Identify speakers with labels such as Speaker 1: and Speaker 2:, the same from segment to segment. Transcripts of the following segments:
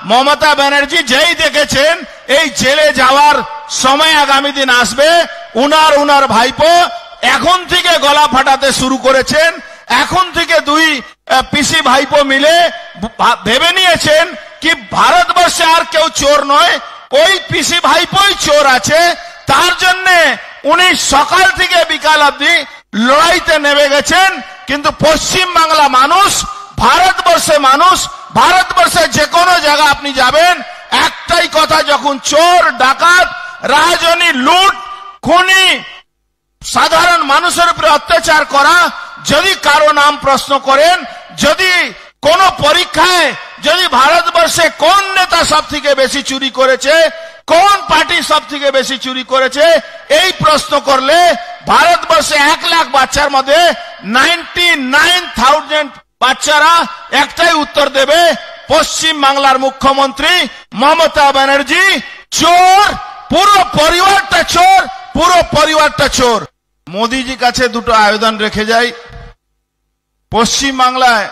Speaker 1: মমতা ব্যানার্জি যেই দেখেছেন এই জেলে যাওয়ার সময় আগামী দিন আসবে, উনার ভাইপো এখন থেকে গলা ফাটাতে শুরু করেছেন। এখন থেকে দুই পিসি ভাইপো মিলে ভেবে নিয়েছেন কি ভারতবর্ষে আর কেউ চোর নয়, ওই পিসি ভাইপোই চোর আছে। তার জন্য উনি সকাল থেকে বিকাল অবধি লড়াইতে নেমে গেছেন। কিন্তু পশ্চিম বাংলা মানুষ, ভারতবর্ষে যে কোনো জায়গা আপনি যাবেন, একটাই কথা, যখন চোর ডাকাত রাজনী লুট খুনি সাধারণ মানুষের উপরে অত্যাচার করা, যদি কারো নাম প্রশ্ন করেন, যদি কোন পরীক্ষায় যদি ভারতবর্ষে কোন নেতা সব থেকে বেশি চুরি করেছে, কোন পার্টি সব থেকে বেশি চুরি করেছে, এই প্রশ্ন করলে ভারতবর্ষে 1 লাখ বাচ্চার মধ্যে 99,000 বাচ্চারা একটাই উত্তর দেবে, পশ্চিম বাংলার মুখ্যমন্ত্রী মমতা ব্যানার্জি চোর, পুরো পরিবারটা চোর। মোদিজি কাছে দুটো আবেদন রেখে যাই। পশ্চিম বাংলায়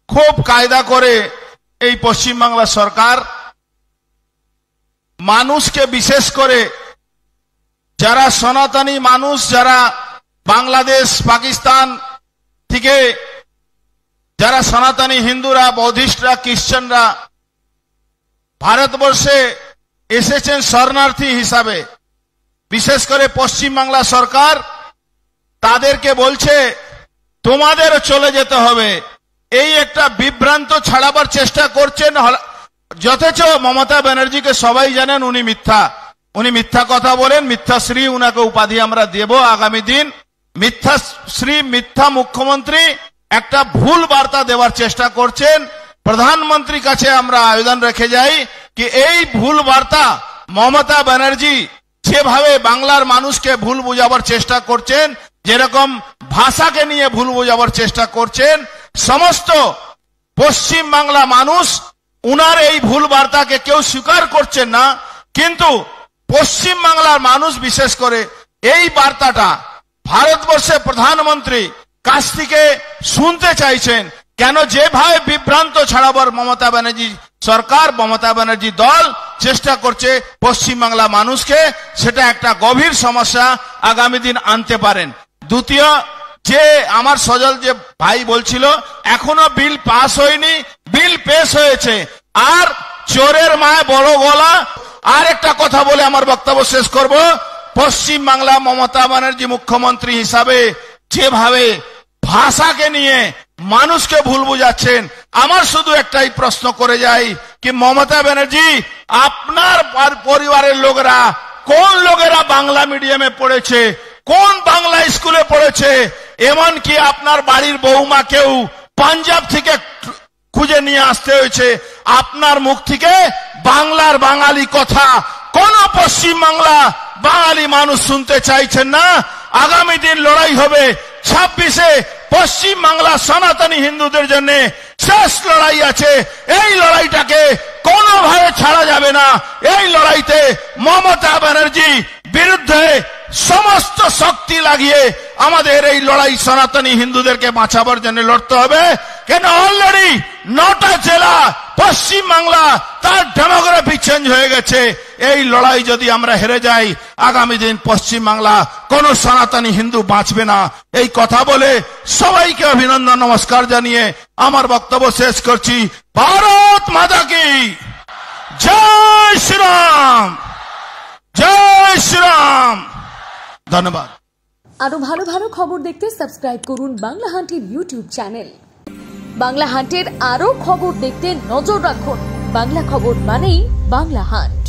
Speaker 1: খুব কায়দা করে এই পশ্চিম বাংলা সরকার মানুষকে, বিশেষ করে যারা সনাতনী মানুষ, যারা বাংলাদেশ পাকিস্তান থেকে যারা সনাতনী হিন্দুরা, বৌদ্ধিস্টরা, খ্রিস্টানরা ভারতবর্ষে এসেছেন শরণার্থী হিসাবে, বিশেষ করে পশ্চিম বাংলা সরকার তাদেরকে বলছে তোমাদেরও চলে যেতে হবে। এই একটা বিভ্রান্ত ছড়াবার চেষ্টা করছেন। যথেচ মমতা ব্যানার্জিকে সবাই জানেন উনি মিথ্যা কথা বলেন, মিথ্যাশ্রী উনাকে উপাধি আমরা দেব আগামী দিন। মিথ্যাশ্রী, মিথ্যা মুখ্যমন্ত্রী একটা ভুল বার্তা দেওয়ার চেষ্টা করছেন। প্রধানমন্ত্রীর কাছে আমরা আবেদন রেখে যাই কি এই ভুল বার্তা মমতা ব্যানার্জি যেভাবে বাংলার মানুষকে ভুল বোঝাবার চেষ্টা করছেন, যেরকম ভাষাকে নিয়ে ভুল বোঝাবার চেষ্টা করছেন, সমস্ত পশ্চিম বাংলা মানুষ উনার এই ভুল বার্তাকে কেউ স্বীকার করছেন না। কিন্তু পশ্চিম বাংলার মানুষ বিশেষ করে এই বার্তাটা ভারতবর্ষের প্রধানমন্ত্রী কাছ থেকে শুনতে চাইছেন। কেন যেভাবে বিভ্রান্ত ছড়াবার মমতা ব্যানার্জি সরকার, মমতা ব্যানার্জি দল চেষ্টা করছে পশ্চিম বাংলা মানুষকে, সেটা একটা গভীর সমস্যা আগামী দিন আনতে পারেন। দ্বিতীয়, যে আমার সজল যে ভাই বলছিল এখনো বিল পাস হয়নি, বিল পেশ হয়েছে, আর চোরের মায় বড় গলা। আর একটা কথা বলে আমার বক্তব্য শেষ করব। পশ্চিম বাংলা মমতা ব্যানার্জি মুখ্যমন্ত্রী হিসাবে যেভাবে ভাষাকে নিয়ে মানুষকে ভুল বুঝাচ্ছেন, আমার শুধু একটাই প্রশ্ন করে যাই কি মমতা ব্যানার্জি আপনার পরিবারের লোকেরা, কোন লোকেরা বাংলা মিডিয়ামে পড়েছে, কোন বাংলা স্কুলে পড়েছে, এমনকি আপনার বাড়ির বৌমাকেও পাঞ্জাব থেকে খুঁজে নিয়ে আসতে হয়েছে আপনার মুখ থেকে বাংলার বাঙালি কথা কোন পশ্চিম বাংলা বাঙালি মানুষ শুনতে চাইছেন না। আগামী দিন লড়াই হবে 26-এ, পশ্চিম বাংলা সনাতনী হিন্দুদের জন্য শেষ লড়াই আছে। এই লড়াইটাকে কোনোভাবে ছাড়া যাবে না। এই লড়াইতে মমতা ব্যানার্জি বিরুদ্ধে সমস্ত শক্তি লাগিয়ে আমাদের এই লড়াই সনাতনী হিন্দুদেরকে বাঁচাবার জন্য লড়তে হবে। কেন অলরেডি 9টা জেলা পশ্চিম বাংলা তার ডেমোগ্রাফি চেঞ্জ হয়ে গেছে। এই লড়াই যদি আমরা হেরে যাই, আগামী দিন পশ্চিম বাংলা কোন সনাতনী হিন্দু বাঁচবে না। এই কথা বলে সবাইকে অভিনন্দন, নমস্কার জানিয়ে আমার বক্তব্য শেষ করছি। ভারত মাতা কি জয় শ্রীরাম, জয় শ্রীরাম। ধন্যবাদ।
Speaker 2: আরো ভালো ভালো খবর দেখতে সাবস্ক্রাইব করুন বাংলা হান্টের ইউটিউব চ্যানেল। বাংলা হান্টের আরো খবর দেখতে নজর রাখুন। বাংলা খবর মানেই বাংলা হান্ট।